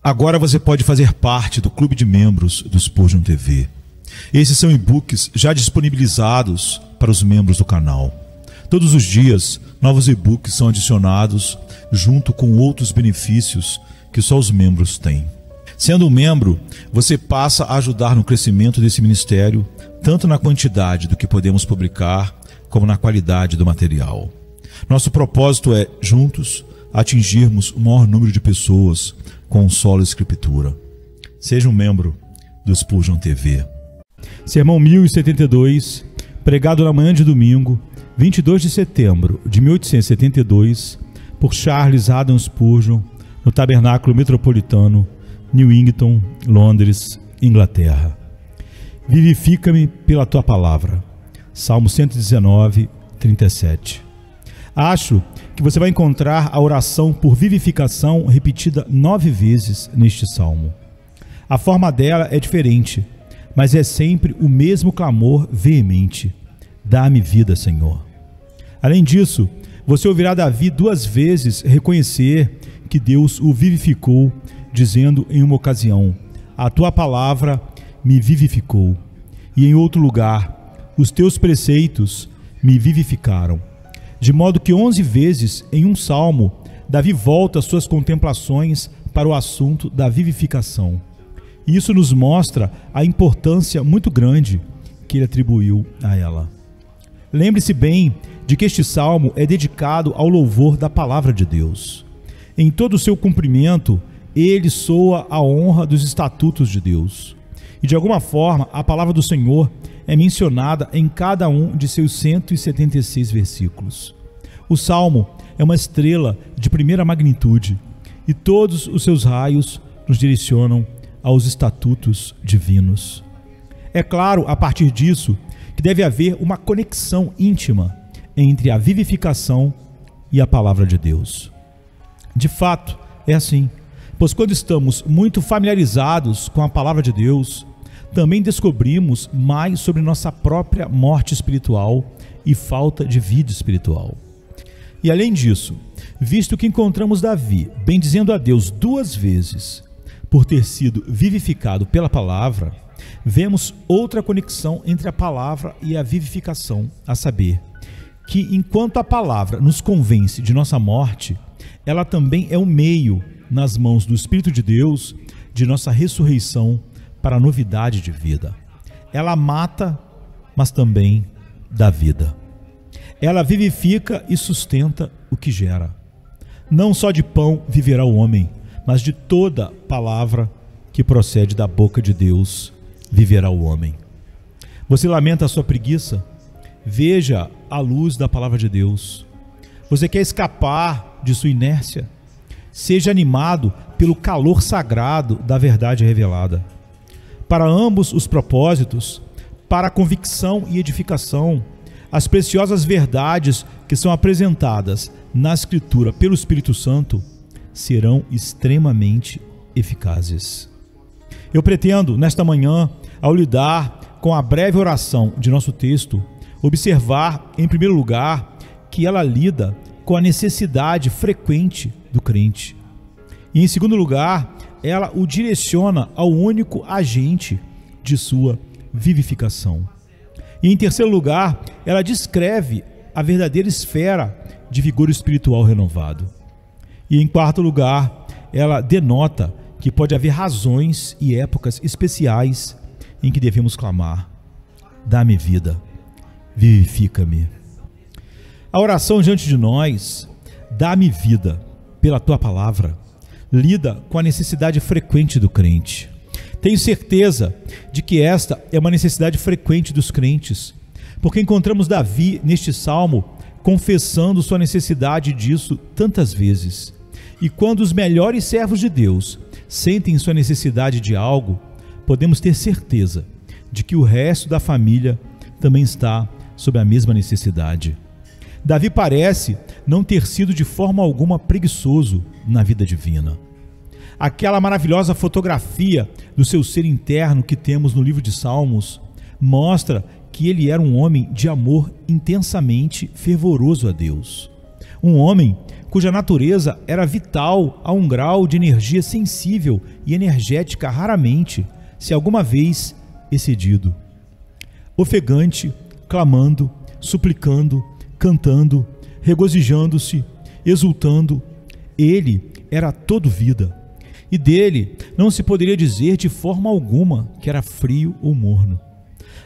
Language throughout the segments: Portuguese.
Agora você pode fazer parte do clube de membros do Spurgeon TV. Esses são e-books já disponibilizados para os membros do canal. Todos os dias, novos e-books são adicionados junto com outros benefícios que só os membros têm. Sendo um membro, você passa a ajudar no crescimento desse ministério, tanto na quantidade do que podemos publicar, como na qualidade do material. Nosso propósito é, juntos, atingirmos o maior número de pessoas com solo escritura. Seja um membro do Spurgeon TV. Sermão 1072, pregado na manhã de domingo, 22 de setembro de 1872, por Charles Haddon Spurgeon, no Tabernáculo Metropolitano, Newington, Londres, Inglaterra. Vivifica-me pela tua palavra. Salmo 119, 37. Acho que você vai encontrar a oração por vivificação repetida 9 vezes neste salmo. A forma dela é diferente, mas é sempre o mesmo clamor veemente: dá-me vida, Senhor. Além disso, você ouvirá Davi 2 vezes reconhecer que Deus o vivificou, dizendo em uma ocasião: a tua palavra me vivificou. E em outro lugar: os teus preceitos me vivificaram. De modo que 11 vezes em um salmo, Davi volta suas contemplações para o assunto da vivificação. E isso nos mostra a importância muito grande que ele atribuiu a ela. Lembre-se bem de que este salmo é dedicado ao louvor da palavra de Deus. Em todo o seu cumprimento, ele soa a honra dos estatutos de Deus. E de alguma forma, a palavra do Senhor é mencionada em cada um de seus 176 versículos. O salmo é uma estrela de primeira magnitude e todos os seus raios nos direcionam aos estatutos divinos. É claro, a partir disso, que deve haver uma conexão íntima entre a vivificação e a palavra de Deus. De fato, é assim, pois quando estamos muito familiarizados com a palavra de Deus, também descobrimos mais sobre nossa própria morte espiritual e falta de vida espiritual. E além disso, visto que encontramos Davi bendizendo a Deus 2 vezes por ter sido vivificado pela palavra, vemos outra conexão entre a palavra e a vivificação, a saber, que enquanto a palavra nos convence de nossa morte, ela também é um meio, nas mãos do Espírito de Deus, de nossa ressurreição para a novidade de vida. Ela mata, mas também dá vida. Ela vivifica e sustenta o que gera. Não só de pão viverá o homem, mas de toda palavra que procede da boca de Deus viverá o homem. Você lamenta a sua preguiça? Veja a luz da palavra de Deus. Você quer escapar de sua inércia? Seja animado pelo calor sagrado da verdade revelada. Para ambos os propósitos, para a convicção e edificação, as preciosas verdades que são apresentadas na Escritura pelo Espírito Santo serão extremamente eficazes. Eu pretendo, nesta manhã, ao lidar com a breve oração de nosso texto, observar, em primeiro lugar, que ela lida com a necessidade frequente do crente. E, em segundo lugar, ela o direciona ao único agente de sua vivificação. E, em terceiro lugar, ela descreve a verdadeira esfera de vigor espiritual renovado. E, em quarto lugar, ela denota que pode haver razões e épocas especiais em que devemos clamar: dá-me vida, vivifica-me. A oração diante de nós, dá-me vida pela tua palavra, lida com a necessidade frequente do crente. Tenho certeza de que esta é uma necessidade frequente dos crentes, porque encontramos Davi neste salmo confessando sua necessidade disso tantas vezes. E quando os melhores servos de Deus sentem sua necessidade de algo, podemos ter certeza de que o resto da família também está sob a mesma necessidade. Davi parece não ter sido de forma alguma preguiçoso na vida divina. Aquela maravilhosa fotografia do seu ser interno que temos no livro de Salmos mostra que ele era um homem de amor intensamente fervoroso a Deus. Um homem cuja natureza era vital a um grau de energia sensível e energética raramente, se alguma vez, excedido. Ofegante, clamando, suplicando, cantando, regozijando-se, exultando, ele era todo vida, e dele não se poderia dizer de forma alguma que era frio ou morno.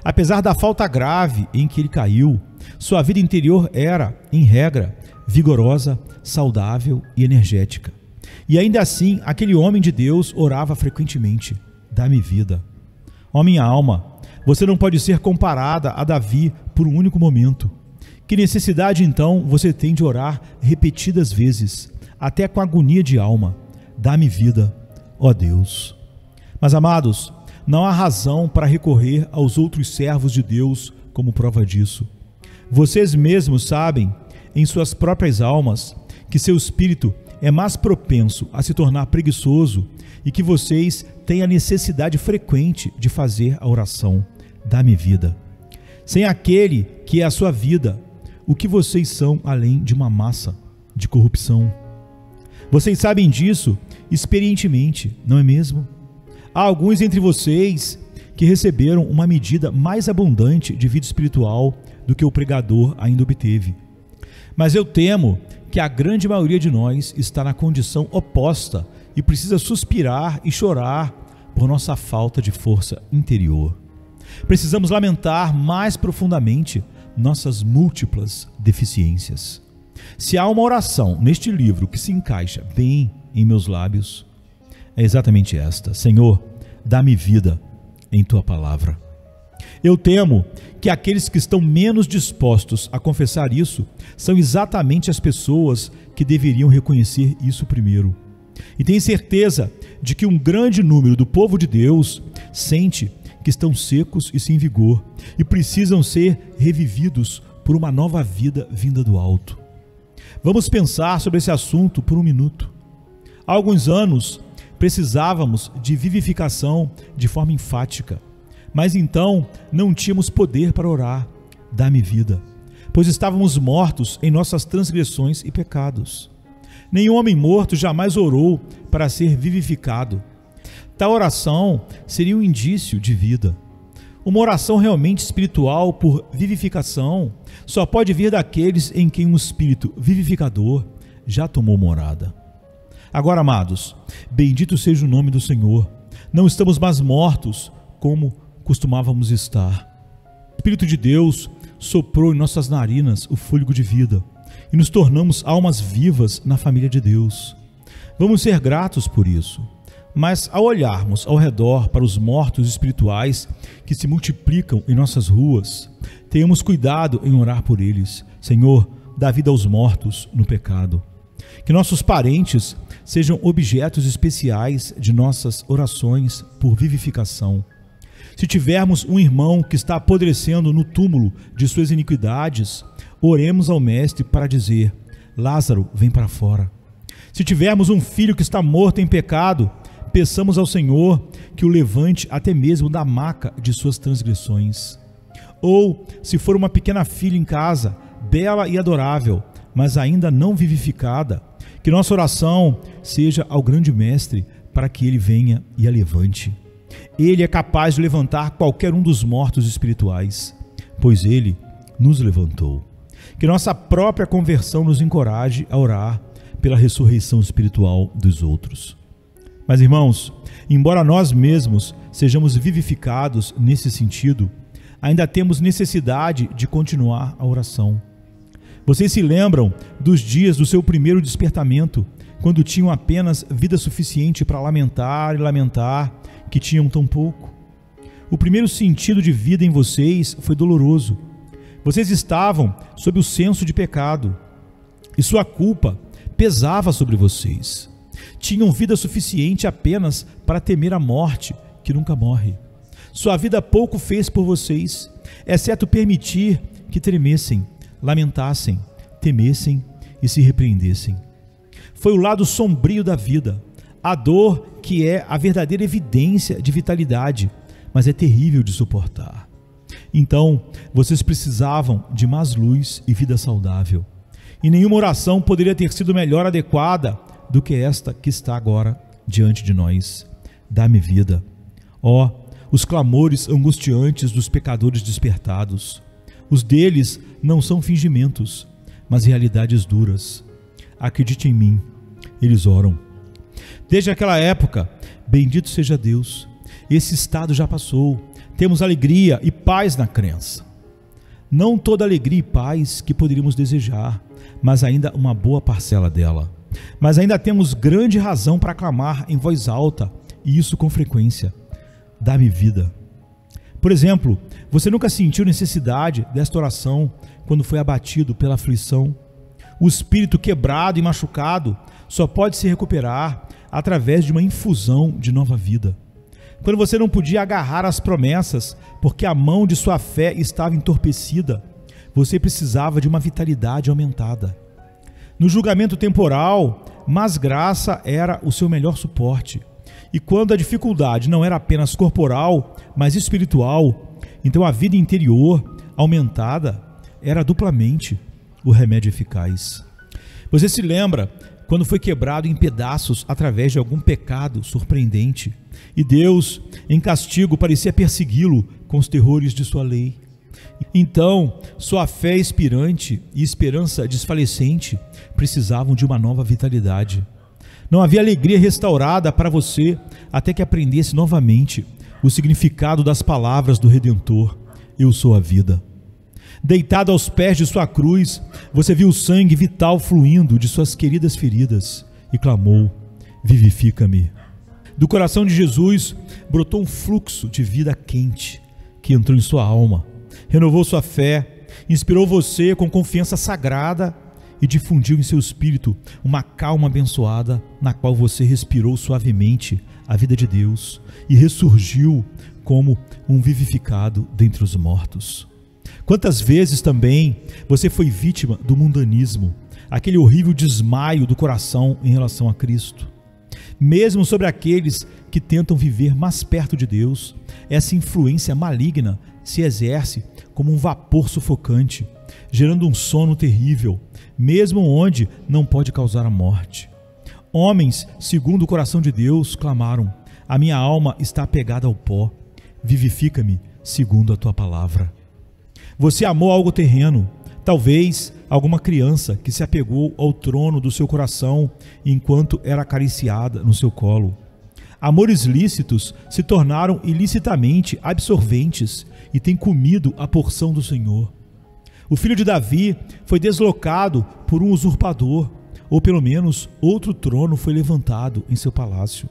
Apesar da falta grave em que ele caiu, sua vida interior era, em regra, vigorosa, saudável e energética. E ainda assim, aquele homem de Deus orava frequentemente: dá-me vida. Ó minha alma, você não pode ser comparada a Davi por um único momento. Que necessidade então você tem de orar repetidas vezes, até com agonia de alma: dá-me vida, ó Deus. Mas amados, não há razão para recorrer aos outros servos de Deus como prova disso. Vocês mesmos sabem, em suas próprias almas, que seu espírito é mais propenso a se tornar preguiçoso e que vocês têm a necessidade frequente de fazer a oração: dá-me vida. Sem aquele que é a sua vida, o que vocês são além de uma massa de corrupção? Vocês sabem disso experientemente, não é mesmo? Há alguns entre vocês que receberam uma medida mais abundante de vida espiritual do que o pregador ainda obteve. Mas eu temo que a grande maioria de nós está na condição oposta e precisa suspirar e chorar por nossa falta de força interior. Precisamos lamentar mais profundamente nossas múltiplas deficiências. Se há uma oração neste livro que se encaixa bem em meus lábios, é exatamente esta: Senhor, dá-me vida em tua palavra. Eu temo que aqueles que estão menos dispostos a confessar isso são exatamente as pessoas que deveriam reconhecer isso primeiro. E tenho certeza de que um grande número do povo de Deus sente que estão secos e sem vigor e precisam ser revividos por uma nova vida vinda do alto. Vamos pensar sobre esse assunto por um minuto. Há alguns anos precisávamos de vivificação de forma enfática, mas então não tínhamos poder para orar: dá-me vida, pois estávamos mortos em nossas transgressões e pecados. Nenhum homem morto jamais orou para ser vivificado. Tal oração seria um indício de vida. Uma oração realmente espiritual por vivificação só pode vir daqueles em quem um espírito vivificador já tomou morada. Agora, amados, bendito seja o nome do Senhor. Não estamos mais mortos como costumávamos estar. O Espírito de Deus soprou em nossas narinas o fôlego de vida e nos tornamos almas vivas na família de Deus. Vamos ser gratos por isso. Mas ao olharmos ao redor para os mortos espirituais que se multiplicam em nossas ruas, tenhamos cuidado em orar por eles: Senhor, dá vida aos mortos no pecado. Que nossos parentes sejam objetos especiais de nossas orações por vivificação. Se tivermos um irmão que está apodrecendo no túmulo de suas iniquidades, oremos ao Mestre para dizer: Lázaro, vem para fora. Se tivermos um filho que está morto em pecado, peçamos ao Senhor que o levante até mesmo da maca de suas transgressões. Ou, se for uma pequena filha em casa, bela e adorável, mas ainda não vivificada, que nossa oração seja ao grande Mestre para que ele venha e a levante. Ele é capaz de levantar qualquer um dos mortos espirituais, pois ele nos levantou. Que nossa própria conversão nos encoraje a orar pela ressurreição espiritual dos outros. Mas, irmãos, embora nós mesmos sejamos vivificados nesse sentido, ainda temos necessidade de continuar a oração. Vocês se lembram dos dias do seu primeiro despertamento, quando tinham apenas vida suficiente para lamentar e lamentar que tinham tão pouco? O primeiro sentido de vida em vocês foi doloroso. Vocês estavam sob o senso de pecado e sua culpa pesava sobre vocês. Tinham vida suficiente apenas para temer a morte, que nunca morre. Sua vida pouco fez por vocês, exceto permitir que tremessem, lamentassem, temessem e se repreendessem. Foi o lado sombrio da vida, a dor que é a verdadeira evidência de vitalidade, mas é terrível de suportar. Então, vocês precisavam de mais luz e vida saudável. E nenhuma oração poderia ter sido melhor adequada do que esta que está agora diante de nós. Dá-me vida. Ó, os clamores angustiantes dos pecadores despertados. Os deles não são fingimentos, mas realidades duras. Acredite em mim, eles oram. Desde aquela época, bendito seja Deus, esse estado já passou. Temos alegria e paz na crença. Não toda alegria e paz que poderíamos desejar, mas ainda uma boa parcela dela. Mas ainda temos grande razão para clamar em voz alta, e isso com frequência. Dá-me vida. Por exemplo, você nunca sentiu necessidade desta oração quando foi abatido pela aflição? O espírito quebrado e machucado só pode se recuperar através de uma infusão de nova vida. Quando você não podia agarrar as promessas porque a mão de sua fé estava entorpecida, você precisava de uma vitalidade aumentada. No julgamento temporal, mas graça era o seu melhor suporte. E quando a dificuldade não era apenas corporal, mas espiritual, então a vida interior, aumentada, era duplamente o remédio eficaz. Você se lembra quando foi quebrado em pedaços através de algum pecado surpreendente, e Deus, em castigo, parecia persegui-lo com os terrores de sua lei? Então, sua fé expirante e esperança desfalecente precisavam de uma nova vitalidade. Não havia alegria restaurada para você até que aprendesse novamente o significado das palavras do Redentor: eu sou a vida. Deitado aos pés de sua cruz, você viu o sangue vital fluindo de suas queridas feridas e clamou: vivifica-me. Do coração de Jesus brotou um fluxo de vida quente que entrou em sua alma, renovou sua fé, inspirou você com confiança sagrada e difundiu em seu espírito uma calma abençoada, na qual você respirou suavemente a vida de Deus e ressurgiu como um vivificado dentre os mortos. Quantas vezes também você foi vítima do mundanismo, aquele horrível desmaio do coração em relação a Cristo? Mesmo sobre aqueles que tentam viver mais perto de Deus, essa influência maligna se exerce como um vapor sufocante, gerando um sono terrível, mesmo onde não pode causar a morte. Homens, segundo o coração de Deus, clamaram: a minha alma está apegada ao pó, vivifica-me segundo a tua palavra. Você amou algo terreno, talvez alguma criança que se apegou ao trono do seu coração enquanto era acariciada no seu colo. Amores lícitos se tornaram ilicitamente absorventes e têm comido a porção do Senhor. O filho de Davi foi deslocado por um usurpador, ou pelo menos outro trono foi levantado em seu palácio.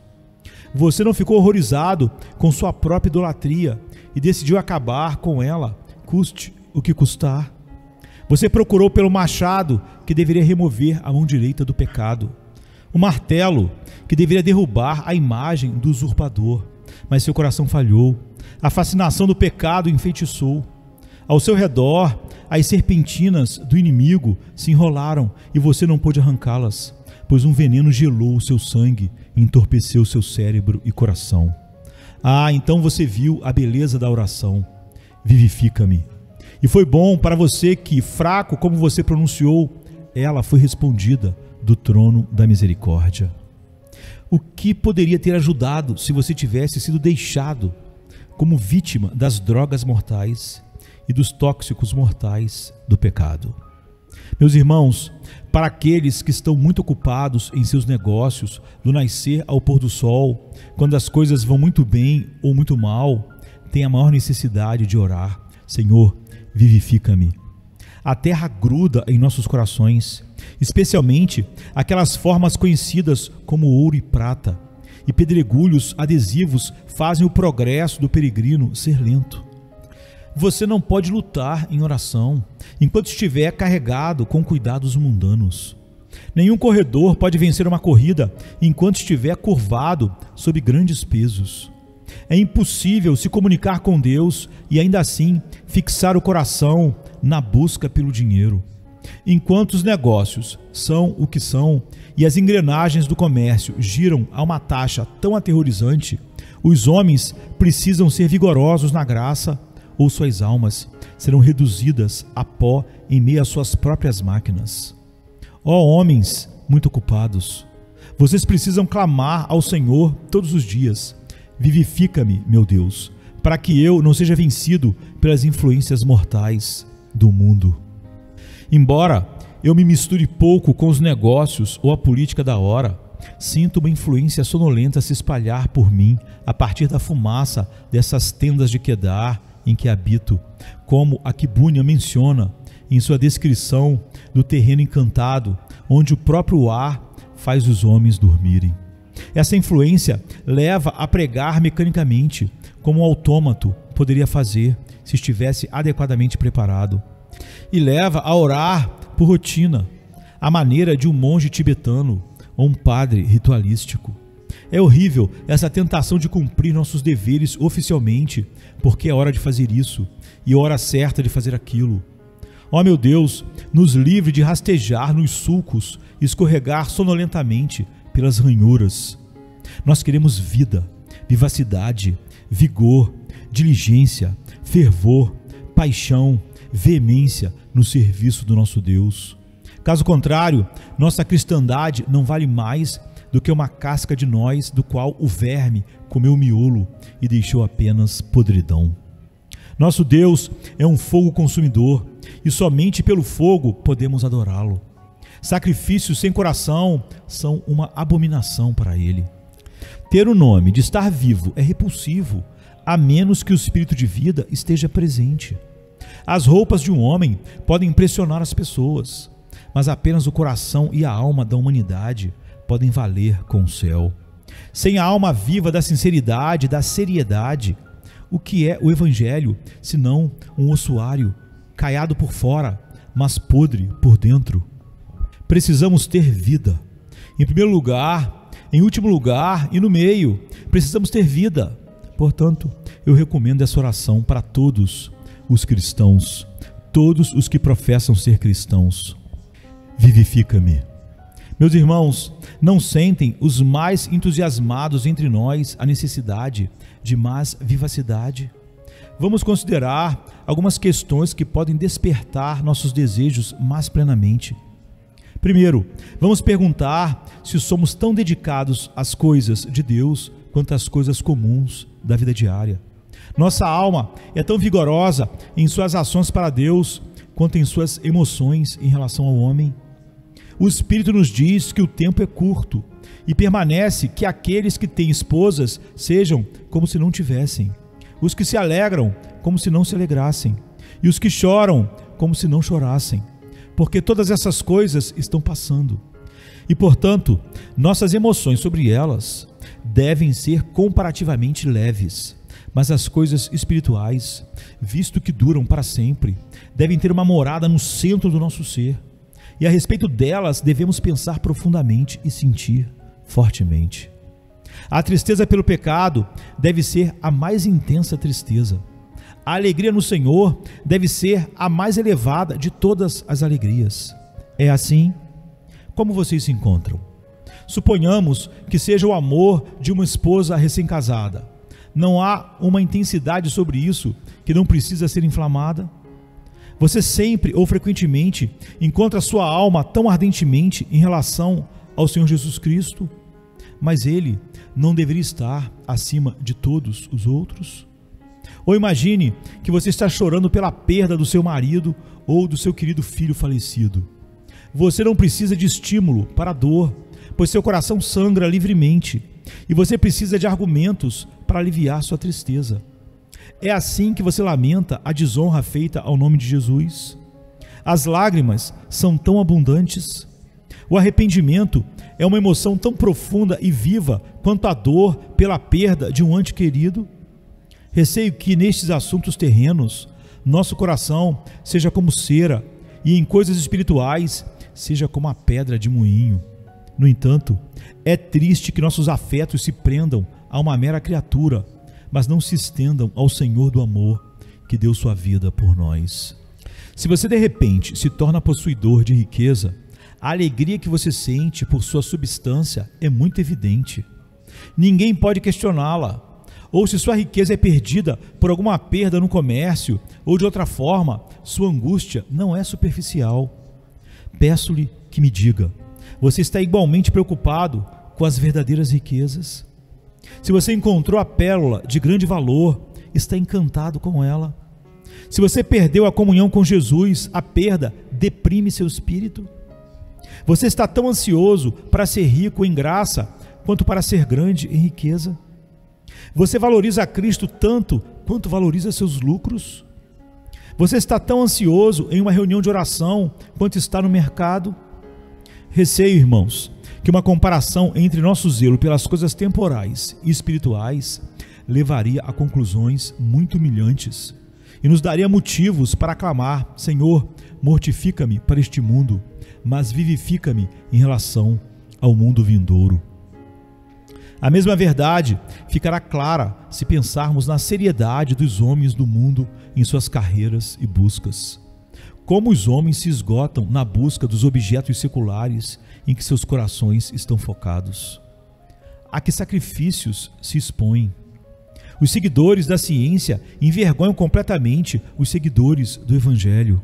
Você não ficou horrorizado com sua própria idolatria e decidiu acabar com ela, custe o que custar. Você procurou pelo machado que deveria remover a mão direita do pecado, o martelo que deveria derrubar a imagem do usurpador, mas seu coração falhou. A fascinação do pecado o enfeitiçou. Ao seu redor, as serpentinas do inimigo se enrolaram e você não pôde arrancá-las, pois um veneno gelou o seu sangue e entorpeceu seu cérebro e coração. Ah, então você viu a beleza da oração: vivifica-me. E foi bom para você que, fraco como você pronunciou, ela foi respondida do trono da misericórdia. O que poderia ter ajudado se você tivesse sido deixado como vítima das drogas mortais e dos tóxicos mortais do pecado? Meus irmãos, para aqueles que estão muito ocupados em seus negócios, do nascer ao pôr do sol, quando as coisas vão muito bem ou muito mal, tem a maior necessidade de orar: Senhor, vivifica-me. A terra gruda em nossos corações, especialmente aquelas formas conhecidas como ouro e prata, e pedregulhos adesivos fazem o progresso do peregrino ser lento. Você não pode lutar em oração enquanto estiver carregado com cuidados mundanos. Nenhum corredor pode vencer uma corrida enquanto estiver curvado sob grandes pesos. É impossível se comunicar com Deus e ainda assim fixar o coração na busca pelo dinheiro. Enquanto os negócios são o que são e as engrenagens do comércio giram a uma taxa tão aterrorizante, os homens precisam ser vigorosos na graça, ou suas almas serão reduzidas a pó em meio às suas próprias máquinas. Ó homens muito ocupados, vocês precisam clamar ao Senhor todos os dias. Vivifica-me, meu Deus, para que eu não seja vencido pelas influências mortais do mundo. Embora eu me misture pouco com os negócios ou a política da hora, sinto uma influência sonolenta se espalhar por mim a partir da fumaça dessas tendas de Quedar em que habito, como a Quibúnia menciona em sua descrição do terreno encantado, onde o próprio ar faz os homens dormirem. Essa influência leva a pregar mecanicamente, como um autômato poderia fazer se estivesse adequadamente preparado, e leva a orar por rotina, à maneira de um monge tibetano ou um padre ritualístico. É horrível essa tentação de cumprir nossos deveres oficialmente, porque é hora de fazer isso e hora certa de fazer aquilo. Ó meu Deus, nos livre de rastejar nos sulcos e escorregar sonolentamente pelas ranhuras. Nós queremos vida, vivacidade, vigor, diligência, fervor, paixão, veemência no serviço do nosso Deus. Caso contrário, nossa cristandade não vale mais do que uma casca de noz do qual o verme comeu o miolo e deixou apenas podridão. Nosso Deus é um fogo consumidor e somente pelo fogo podemos adorá-lo. Sacrifícios sem coração são uma abominação para ele. Ter o nome de estar vivo é repulsivo, a menos que o espírito de vida esteja presente. As roupas de um homem podem impressionar as pessoas, mas apenas o coração e a alma da humanidade podem valer com o céu. Sem a alma viva da sinceridade, da seriedade, o que é o Evangelho, senão um ossuário, caiado por fora, mas podre por dentro? Precisamos ter vida. Em primeiro lugar, em último lugar e no meio, precisamos ter vida. Portanto, eu recomendo essa oração para todos os cristãos, todos os que professam ser cristãos. Vivifica-me. Meus irmãos, não sentem os mais entusiasmados entre nós a necessidade de mais vivacidade? Vamos considerar algumas questões que podem despertar nossos desejos mais plenamente. Primeiro, vamos perguntar se somos tão dedicados às coisas de Deus quanto às coisas comuns da vida diária. Nossa alma é tão vigorosa em suas ações para Deus quanto em suas emoções em relação ao homem. O Espírito nos diz que o tempo é curto e permanece que aqueles que têm esposas sejam como se não tivessem, os que se alegram como se não se alegrassem e os que choram como se não chorassem, porque todas essas coisas estão passando. E, portanto, nossas emoções sobre elas devem ser comparativamente leves, mas as coisas espirituais, visto que duram para sempre, devem ter uma morada no centro do nosso ser. E a respeito delas devemos pensar profundamente e sentir fortemente. A tristeza pelo pecado deve ser a mais intensa tristeza. A alegria no Senhor deve ser a mais elevada de todas as alegrias. É assim? Como vocês se encontram? Suponhamos que seja o amor de uma esposa recém-casada. Não há uma intensidade sobre isso que não precisa ser inflamada? Você sempre ou frequentemente encontra sua alma tão ardentemente em relação ao Senhor Jesus Cristo, mas Ele não deveria estar acima de todos os outros? Ou imagine que você está chorando pela perda do seu marido ou do seu querido filho falecido. Você não precisa de estímulo para a dor, pois seu coração sangra livremente, e você precisa de argumentos para aliviar sua tristeza. É assim que você lamenta a desonra feita ao nome de Jesus? As lágrimas são tão abundantes? O arrependimento é uma emoção tão profunda e viva quanto a dor pela perda de um ente querido? Receio que nestes assuntos terrenos, nosso coração seja como cera e em coisas espirituais seja como a pedra de moinho. No entanto, é triste que nossos afetos se prendam a uma mera criatura, mas não se estendam ao Senhor do amor que deu sua vida por nós. Se você de repente se torna possuidor de riqueza, a alegria que você sente por sua substância é muito evidente. Ninguém pode questioná-la. Ou se sua riqueza é perdida por alguma perda no comércio ou de outra forma, sua angústia não é superficial. Peço-lhe que me diga: você está igualmente preocupado com as verdadeiras riquezas? Se você encontrou a pérola de grande valor, está encantado com ela? Se você perdeu a comunhão com Jesus, a perda deprime seu espírito? Você está tão ansioso para ser rico em graça, quanto para ser grande em riqueza? Você valoriza a Cristo tanto quanto valoriza seus lucros? Você está tão ansioso em uma reunião de oração quanto está no mercado? Receio, irmãos, que uma comparação entre nosso zelo pelas coisas temporais e espirituais levaria a conclusões muito humilhantes e nos daria motivos para clamar: Senhor, mortifica-me para este mundo, mas vivifica-me em relação ao mundo vindouro. A mesma verdade ficará clara se pensarmos na seriedade dos homens do mundo em suas carreiras e buscas. Como os homens se esgotam na busca dos objetos seculares em que seus corações estão focados. A que sacrifícios se expõem. Os seguidores da ciência envergonham completamente os seguidores do Evangelho.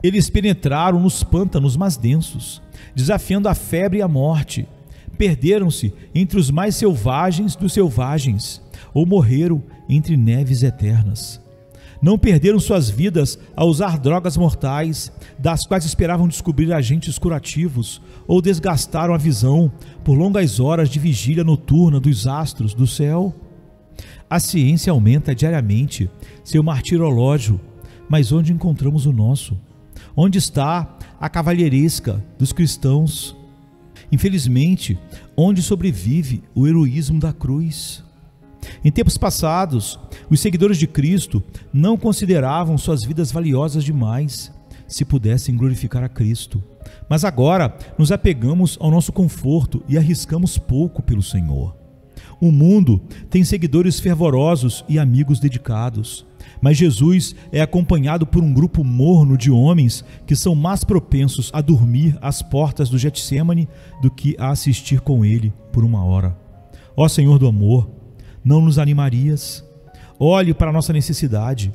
Eles penetraram nos pântanos mais densos, desafiando a febre e a morte. Perderam-se entre os mais selvagens dos selvagens, ou morreram entre neves eternas. Não perderam suas vidas a usar drogas mortais, das quais esperavam descobrir agentes curativos, ou desgastaram a visão por longas horas de vigília noturna dos astros do céu. A ciência aumenta diariamente seu martirológio, mas onde encontramos o nosso? Onde está a cavalheiresca dos cristãos? Infelizmente, onde sobrevive o heroísmo da cruz? Em tempos passados, os seguidores de Cristo não consideravam suas vidas valiosas demais se pudessem glorificar a Cristo. Mas agora nos apegamos ao nosso conforto e arriscamos pouco pelo Senhor. O mundo tem seguidores fervorosos e amigos dedicados, mas Jesus é acompanhado por um grupo morno de homens que são mais propensos a dormir às portas do Getsêmani do que a assistir com ele por uma hora. Ó Senhor do amor, não nos animarias? Olhe para a nossa necessidade,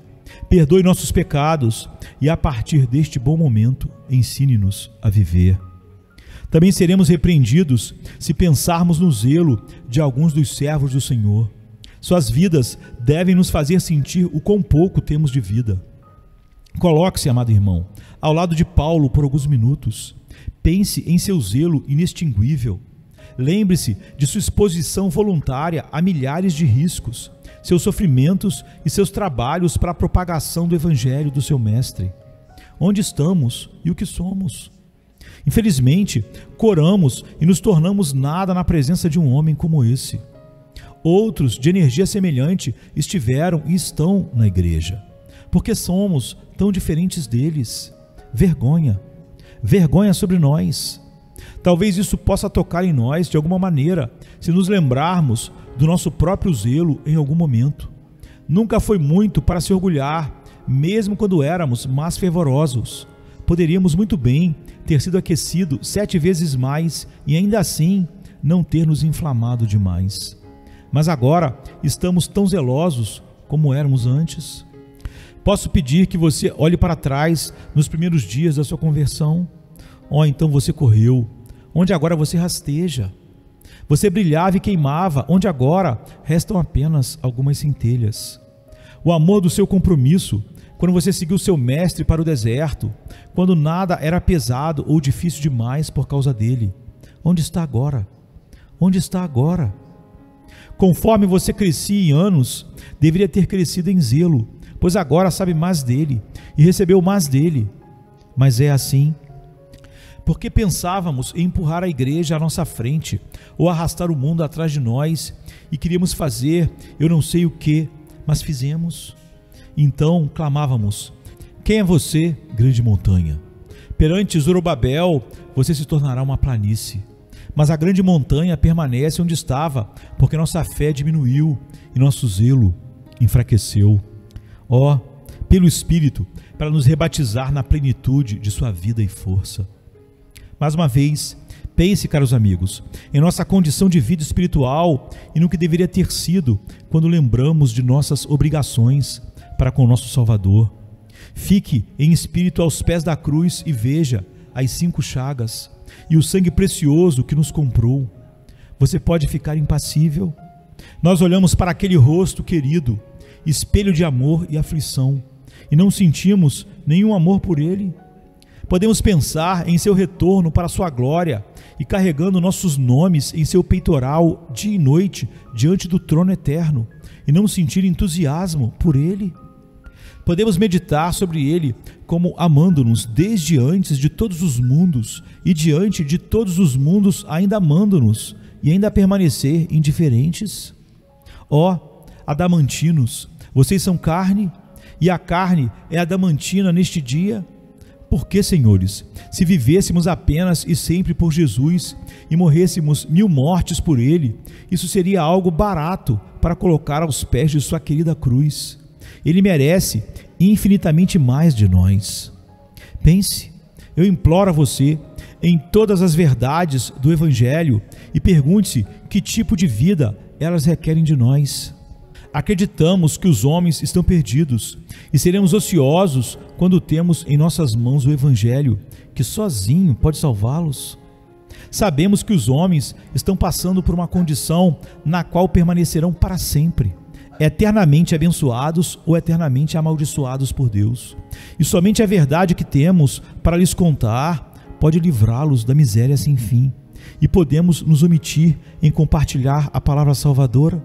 perdoe nossos pecados e a partir deste bom momento ensine-nos a viver. Também seremos repreendidos se pensarmos no zelo de alguns dos servos do Senhor. Suas vidas devem nos fazer sentir o quão pouco temos de vida. Coloque-se, amado irmão, ao lado de Paulo por alguns minutos. Pense em seu zelo inextinguível. Lembre-se de sua exposição voluntária a milhares de riscos, seus sofrimentos e seus trabalhos para a propagação do Evangelho do seu Mestre. Onde estamos e o que somos? Infelizmente, coramos e nos tornamos nada na presença de um homem como esse. Outros de energia semelhante estiveram e estão na igreja. Porque somos tão diferentes deles? Vergonha. Vergonha sobre nós. Talvez isso possa tocar em nós de alguma maneira, se nos lembrarmos do nosso próprio zelo em algum momento. Nunca foi muito para se orgulhar, mesmo quando éramos mais fervorosos. Poderíamos muito bem ter sido aquecido 7 vezes mais e ainda assim não ter nos inflamado demais. Mas agora estamos tão zelosos como éramos antes. Posso pedir que você olhe para trás nos primeiros dias da sua conversão? Então você correu, onde agora você rasteja. Você brilhava e queimava, onde agora restam apenas algumas centelhas. O amor do seu compromisso, quando você seguiu seu mestre para o deserto, quando nada era pesado ou difícil demais por causa dele. Onde está agora? Onde está agora? Conforme você crescia em anos, deveria ter crescido em zelo, pois agora sabe mais dele e recebeu mais dele. Mas é assim. Porque pensávamos em empurrar a igreja à nossa frente ou arrastar o mundo atrás de nós e queríamos fazer eu não sei o que, mas fizemos. Então clamávamos: quem é você, grande montanha? Perante Zorobabel você se tornará uma planície. Mas a grande montanha permanece onde estava, porque nossa fé diminuiu e nosso zelo enfraqueceu. Pelo Espírito, para nos rebatizar na plenitude de sua vida e força. Mais uma vez, pense, caros amigos, em nossa condição de vida espiritual e no que deveria ter sido quando lembramos de nossas obrigações para com nosso Salvador. Fique em espírito aos pés da cruz e veja as 5 chagas e o sangue precioso que nos comprou, você pode ficar impassível? Nós olhamos para aquele rosto querido, espelho de amor e aflição, e não sentimos nenhum amor por ele? Podemos pensar em seu retorno para a sua glória e carregando nossos nomes em seu peitoral dia e noite diante do trono eterno e não sentir entusiasmo por ele? Podemos meditar sobre ele como amando-nos desde antes de todos os mundos e diante de todos os mundos ainda amando-nos e ainda permanecer indiferentes? Ó, adamantinos, vocês são carne e a carne é adamantina neste dia? Por que, senhores, se vivêssemos apenas e sempre por Jesus e morrêssemos 1000 mortes por ele, isso seria algo barato para colocar aos pés de sua querida cruz. Ele merece infinitamente mais de nós. Pense, eu imploro a você, em todas as verdades do Evangelho e pergunte-se que tipo de vida elas requerem de nós. Acreditamos que os homens estão perdidos e seremos ociosos quando temos em nossas mãos o Evangelho, que sozinho pode salvá-los. Sabemos que os homens estão passando por uma condição na qual permanecerão para sempre, eternamente abençoados ou eternamente amaldiçoados por Deus. E somente a verdade que temos para lhes contar pode livrá-los da miséria sem fim. E podemos nos omitir em compartilhar a palavra salvadora?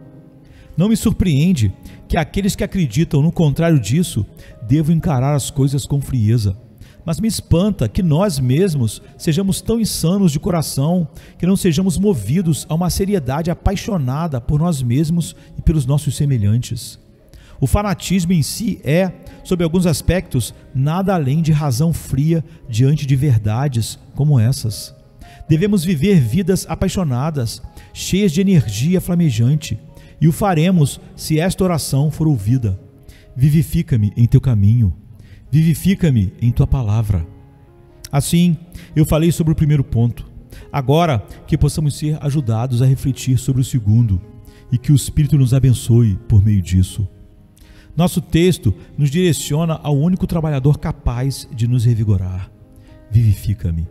Não me surpreende que aqueles que acreditam no contrário disso devam encarar as coisas com frieza. Mas me espanta que nós mesmos sejamos tão insanos de coração que não sejamos movidos a uma seriedade apaixonada por nós mesmos e pelos nossos semelhantes. O fanatismo em si é, sob alguns aspectos, nada além de razão fria diante de verdades como essas. Devemos viver vidas apaixonadas, cheias de energia flamejante, e o faremos se esta oração for ouvida. Vivifica-me em teu caminho, vivifica-me em tua palavra. Assim, eu falei sobre o primeiro ponto. Agora que possamos ser ajudados a refletir sobre o segundo, e que o Espírito nos abençoe por meio disso. Nosso texto nos direciona ao único trabalhador capaz de nos revigorar. Vivifica-me.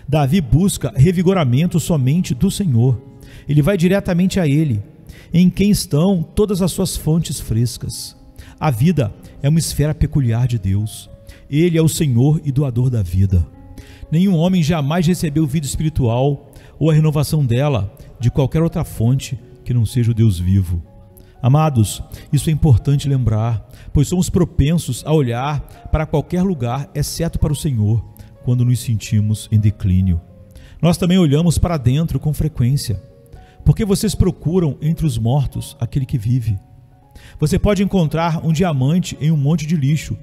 Davi busca revigoramento somente do Senhor. Ele vai diretamente a Ele, em quem estão todas as suas fontes frescas. A vida é uma esfera peculiar de Deus. Ele é o Senhor e doador da vida. Nenhum homem jamais recebeu vida espiritual ou a renovação dela de qualquer outra fonte que não seja o Deus vivo. Amados, isso é importante lembrar, pois somos propensos a olhar para qualquer lugar exceto para o Senhor quando nos sentimos em declínio. Nós também olhamos para dentro com frequência. Porque vocês procuram entre os mortos aquele que vive. Você pode encontrar um diamante em um monte de lixo,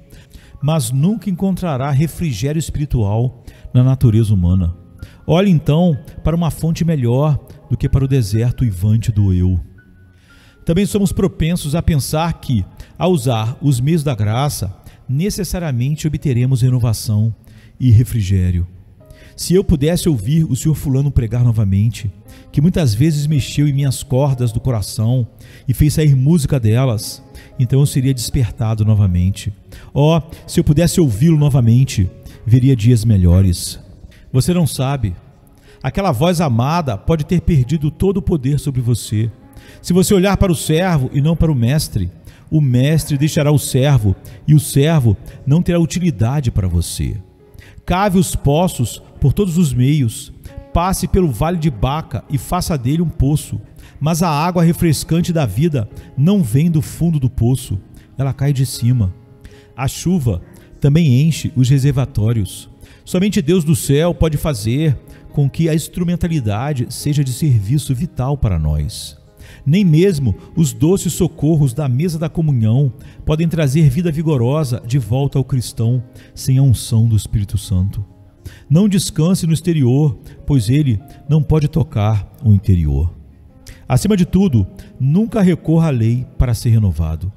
mas nunca encontrará refrigério espiritual na natureza humana. Olhe então para uma fonte melhor do que para o deserto uivante do eu. Também somos propensos a pensar que, ao usar os meios da graça, necessariamente obteremos renovação e refrigério. Se eu pudesse ouvir o senhor fulano pregar novamente, que muitas vezes mexeu em minhas cordas do coração e fez sair música delas, então eu seria despertado novamente. Oh, se eu pudesse ouvi-lo novamente, veria dias melhores. Você não sabe, aquela voz amada pode ter perdido todo o poder sobre você. Se você olhar para o servo e não para o mestre deixará o servo e o servo não terá utilidade para você. Cave os poços por todos os meios, passe pelo vale de Baca e faça dele um poço, mas a água refrescante da vida não vem do fundo do poço, ela cai de cima. A chuva também enche os reservatórios. Somente Deus do céu pode fazer com que a instrumentalidade seja de serviço vital para nós. Nem mesmo os doces socorros da mesa da comunhão podem trazer vida vigorosa de volta ao cristão sem a unção do Espírito Santo. Não descanse no exterior, pois ele não pode tocar o interior. Acima de tudo, nunca recorra à lei para ser renovado.